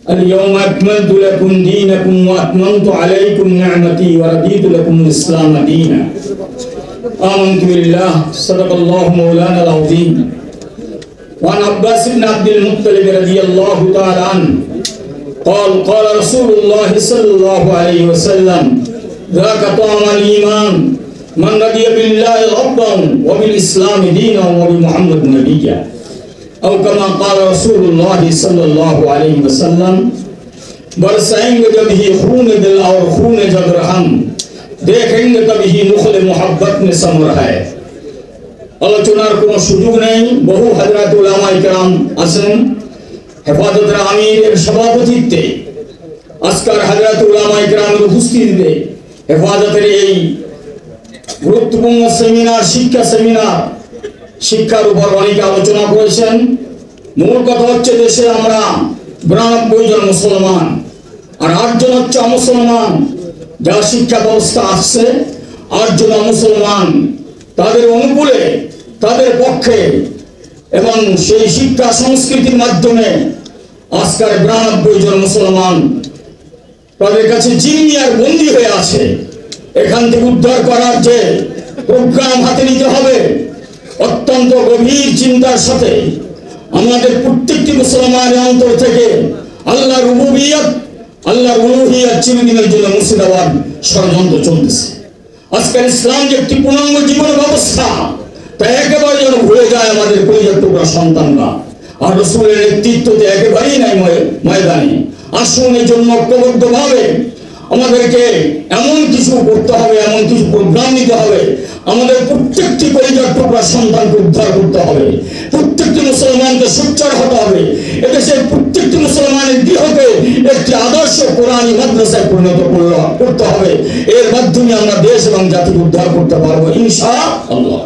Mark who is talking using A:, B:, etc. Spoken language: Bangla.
A: اليوم أكملت لكم دينكم وأتممت عليكم نعمتي ورضيت لكم الإسلام دينا. آمنت بالله صدق الله مولانا العظيم. وعن عباس بن عبد المطلب رضي الله تعالى عنه قال قال رسول الله صلى الله عليه وسلم ذاك طعم الإيمان من رضي بالله ربا وبالإسلام دينا وبمحمد نبيا أو كما قال رسول الله صلى الله عليه وسلم बरसाएंगे जब ही खून दिल और खून जब रहम देखेंगे तब ही मुखल मोहब्बत में समर है। আলোচনার কোনো সুযোগ নেই। বহু হযরত উলামা ইকরাম আছেন হেফাজতের আমিরের সভাপতিত্বে আজকের হযরত উলামা ইকরামের উপস্থিতিতে হেফাজতের এই গুরুত্বপূর্ণ সেমিনার শিক্ষার উপর অনেক আলোচনা করেছেন। মূল কথা হচ্ছে দেশে আমরা 92 জন মুসলমান আর 8 জন হচ্ছে অমুসলমান। যা শিক্ষা ব্যবস্থা আসছে 8 জন মুসলমান তাদের অনুকূলে তাদের পক্ষে এবং সেই শিক্ষা সংস্কৃতির মাধ্যমে আজকের 92 জন মুসলমান তাদের কাছে জিম্মি আর বন্দী হয়ে আছে। এখান থেকে উদ্ধার করার যে প্রোগ্রাম হাতে নিতে হবে অত্যন্ত গভীর চিন্তার সাথে আমাদের প্রত্যেকটি মুসলমানের অন্তর থেকে আল্লাহর রুবুবিয়ত আল্লাহর উলুহিয়ত চিরদিনের জন্য মুছে দেওয়ার ষড়যন্ত্র চলতেছে। আজকের ইসলাম যে একটি পূর্ণাঙ্গ জীবন ব্যবস্থা তা একেবারে যেন ভুলে যায় আমাদের কলিজার টুকরা সন্তানরা। আর রাসূলের নেতৃত্বতে একেবারেই নাই ময়দানে। আসুন এই জন্য ঐক্যবদ্ধভাবে আমাদেরকে এমন কিছু করতে হবে, এমন কিছু প্রোগ্রাম নিতে হবে, আমাদের প্রত্যেকটি কলিজার টুকরা সন্তানকে উদ্ধার করতে হবে, প্রত্যেকটি মুসলমানকে সোচ্চার হতে হবে, এদেশের প্রত্যেকটি মুসলমানের গৃহকে একটি আদর্শ কোরআনী মাদ্রাসায় পরিণত করতে হবে। এর মাধ্যমে আমরা দেশ এবং জাতিকে উদ্ধার করতে পারবো ইনশাআল্লাহ।